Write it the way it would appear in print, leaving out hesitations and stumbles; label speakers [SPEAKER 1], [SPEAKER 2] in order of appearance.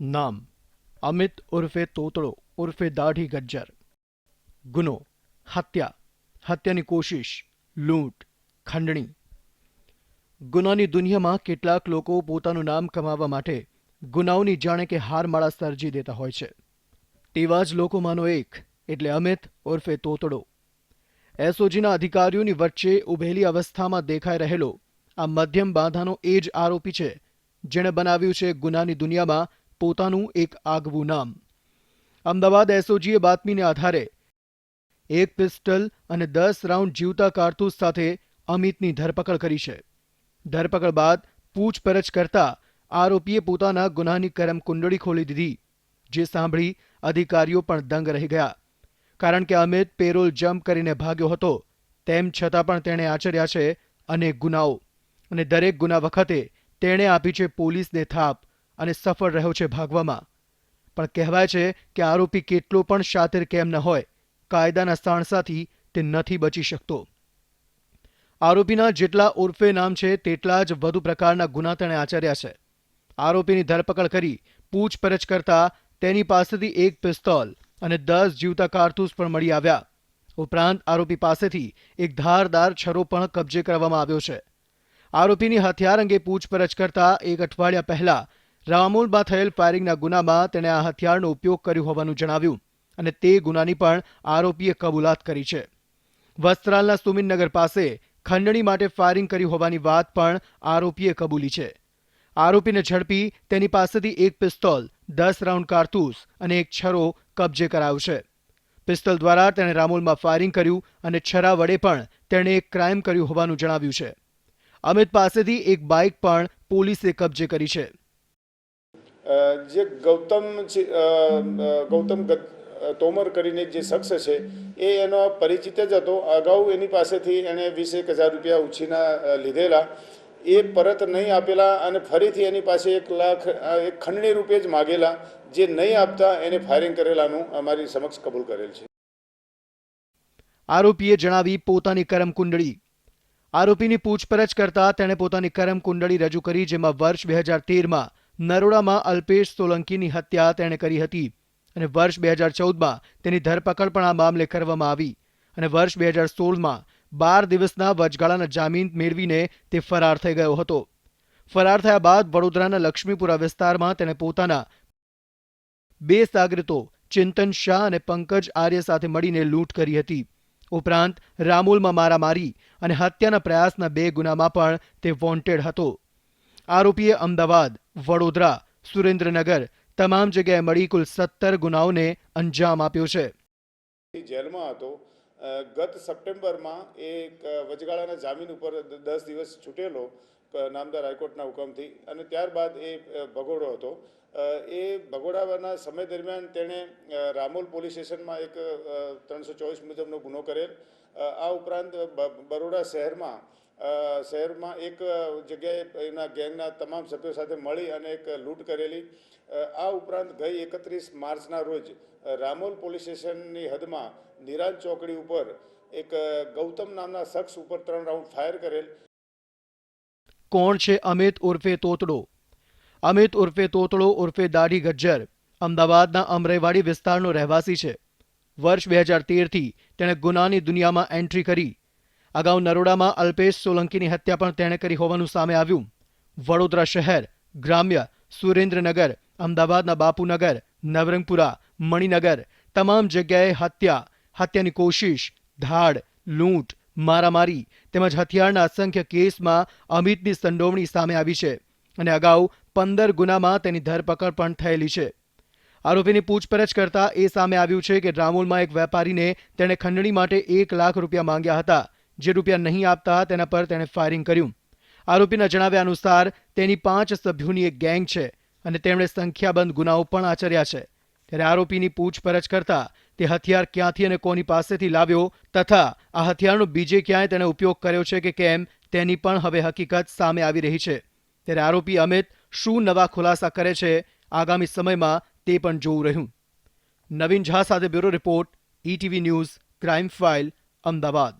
[SPEAKER 1] નામ અમિત ઉર્ફે તોતડો ઉર્ફે દાઢી ગજ્જર. ગુનો હત્યા, હત્યાની કોશિશ, લૂંટ, ખંડણી. ગુનાની દુનિયામાં કેટલાક લોકો પોતાનું નામ કમાવવા માટે ગુનાઓની જાણે કે હારમાળા સર્જી દેતા હોય છે. તેવા જ લોકોમાંનો એક એટલે અમિત ઉર્ફે તોતડો. એસઓજીના અધિકારીઓની વચ્ચે ઉભેલી અવસ્થામાં દેખાઈ રહેલો આ મધ્યમ બાંધાનો એ જ આરોપી છે જેણે બનાવ્યું છે ગુનાની દુનિયામાં પોતાનું એક આગવું નામ. અમદાવાદ એસઓજીએ બાતમીને આધારે એક પિસ્ટલ અને 10 રાઉન્ડ જીવતા કારતૂસ સાથે અમિતની ધરપકડ કરી છે. ધરપકડ બાદ પૂછપરછ કરતા આરોપીએ પોતાના ગુનાની કરમ કુંડળી ખોલી દીધી, જે સાંભળી અધિકારીઓ પણ દંગ રહી ગયા. કારણ કે અમિત પેરોલ જમ્પ કરીને ભાગ્યો હતો, તેમ છતાં પણ તેણે આચર્યા છે અનેક ગુનાઓ, અને દરેક ગુના વખતે તેણે આપી છે પોલીસને થાપ અને સફળ રહ્યો છે ભાગવામાં. પણ કહેવાય છે કે આરોપી કેટલો પણ શાતિર કેમ ન હોય, કાયદાના સાણસાથી તે નથી બચી શકતો. આરોપીના જેટલા ઉર્ફે નામ છે તેટલા જ વધુ પ્રકારના ગુના તેણે આચર્યા છે. આરોપીની ધરપકડ કરી પૂછપરછ કરતા તેની પાસેથી એક પિસ્તોલ અને 10 જીવતા કારતૂસ પણ મળી આવ્યા. ઉપરાંત આરોપી પાસેથી એક ધારદાર છરો પણ કબજે કરવામાં આવ્યો છે. આરોપીની હથિયાર અંગે પૂછપરછ કરતા એક અઠવાડિયા પહેલા રામોલમાં થયેલ ફાયરિંગના ગુનામાં તેણે આ હથિયારનો ઉપયોગ કર્યો હોવાનું જણાવ્યું, અને તે ગુનાની પણ આરોપીએ કબૂલાત કરી છે. વસ્ત્રાલના સુમિનનગર પાસે ખંડણી માટે ફાયરિંગ કર્યું હોવાની વાત પણ આરોપીએ કબૂલી છે. આરોપીને ઝડપી તેની પાસેથી એક પિસ્તોલ, 10 રાઉન્ડ કારતૂસ અને એક છરો કબજે કરાયો છે. પિસ્તોલ દ્વારા તેણે રામોલમાં ફાયરિંગ કર્યું અને છરા વડે પણ તેણે એક ક્રાઇમ કર્યું હોવાનું જણાવ્યું છે. અમિત પાસેથી એક બાઇક પણ પોલીસે કબજે કરી છે.
[SPEAKER 2] જે ગૌતમ તોમર કરીને જે શખ્સ છે એ એનો પરિચિત જ હતો. અગાઉ એની પાસેથી એણે 20,000 રૂપિયા ઉછીના લીધેલા, એ પરત નહીં આપેલા અને ફરીથી એની પાસે 1 લાખ એક ખંડણી રૂપે જ માગેલા, જે નહીં આપતા એને ફાયરિંગ કરેલાનું અમારી સમક્ષ કબૂલ કરેલ છે.
[SPEAKER 1] આરોપીએ જણાવી પોતાની કરમ કુંડળી. આરોપીની પૂછપરછ કરતા તેણે પોતાની કરમ કુંડળી રજૂ કરી, જેમાં વર્ષ 2013માં નરોડામાં અલ્પેશ સોલંકીની હત્યા તેણે કરી હતી, અને વર્ષ 2014માં તેની ધરપકડ પણ આ મામલે કરવામાં આવી, અને વર્ષ 2016માં 12 દિવસના વચગાળાના જામીન મેળવીને તે ફરાર થઈ ગયો હતો. ફરાર થયા બાદ વડોદરાના લક્ષ્મીપુરા વિસ્તારમાં તેણે પોતાના 2 સાગરીતો ચિંતન શાહ અને પંકજ આર્ય સાથે મળીને લૂંટ કરી હતી. ઉપરાંત રામોલમાં મારામારી અને હત્યાના પ્રયાસના 2 ગુનામાં પણ તે વોન્ટેડ હતો. આરોપીએ અમદાવાદ, વડોદરા, સુરેન્દ્રનગર તમામ જગ્યાએ મળી કુલ 17 ગુનાઓને અંજામ આપ્યો છે.
[SPEAKER 2] જેલમાં હતો. ગત સપ્ટેમ્બરમાં એક વચગાળાના જામીન ઉપર 10 દિવસ છૂટેલો નામદાર હાઈકોર્ટના હુકમથી, અને ત્યારબાદ એ ભગોડો હતો. એ ભગોડાના સમય દરમિયાન તેણે રામોલ પોલીસ સ્ટેશનમાં એક 324 મુજબનો ગુનો કરેલ. આ ઉપરાંત બરોડા શહેરમાં એક જગ્યાએ એના ગેંગના તમામ સભ્યો સાથે મળી અને એક લૂંટ કરેલી. આ ઉપરાંત ગઈ 31 માર્ચના રોજ રામોલ પોલીસ સ્ટેશનની હદમાં નિરાંત ચોકડી ઉપર એક ગૌતમ નામના શખ્સ ઉપર 3 રાઉન્ડ ફાયર કરેલ.
[SPEAKER 1] કોણ છે અમિત ઉર્ફે તોતડો? અમિત ઉર્ફે તોતડો ઉર્ફે દાઢી ગજ્જર અમદાવાદના અમરેવાડી વિસ્તારનો રહેવાસી છે. વર્ષ 2013થી તેણે ગુનાની દુનિયામાં એન્ટ્રી કરી. અગાઉ નરોડામાં અલ્પેશ સોલંકીની હત્યા પણ તેણે કરી હોવાનું સામે આવ્યું. વડોદરા શહેર, ગ્રામ્ય, સુરેન્દ્રનગર, અમદાવાદના બાપુનગર, નવરંગપુરા, મણિનગર તમામ જગ્યાએ હત્યાની કોશિશ, ધાડ, લૂંટ, મારામારી તેમજ હથિયારના અસંખ્ય કેસમાં અમિતની સંડોવણી સામે આવી છે, અને અગાઉ 15 ગુનામાં તેની ધરપકડ પણ થયેલી છે. આરોપીની પૂછપરછ કરતા એ સામે આવ્યું છે કે રામોલમાં એક વેપારીને તેણે ખંડણી માટે 1 લાખ રૂપિયા માંગ્યા હતા, જે રૂપિયા નહીં આપતા તેના પર તેણે ફાયરિંગ કર્યું. આરોપીના જણાવ્યા અનુસાર તેની 5 સભ્યોની એક ગેંગ છે અને તેમણે સંખ્યાબંધ ગુનાઓ પણ આચર્યા છે. ત્યારે આરોપીની પૂછપરછ કરતા તે હથિયાર ક્યાંથી અને કોની પાસેથી લાવ્યો તથા આ હથિયારનો બીજે ક્યાંય તેણે ઉપયોગ કર્યો છે કે કેમ તેની પણ હવે હકીકત સામે આવી રહી છે. ત્યારે આરોપી અમિત શું નવા ખુલાસા કરે છે આગામી સમયમાં તે પણ જોવું રહ્યું. નવીન ઝા સાથે bureau report, ETV news, crime file, Ahmedabad.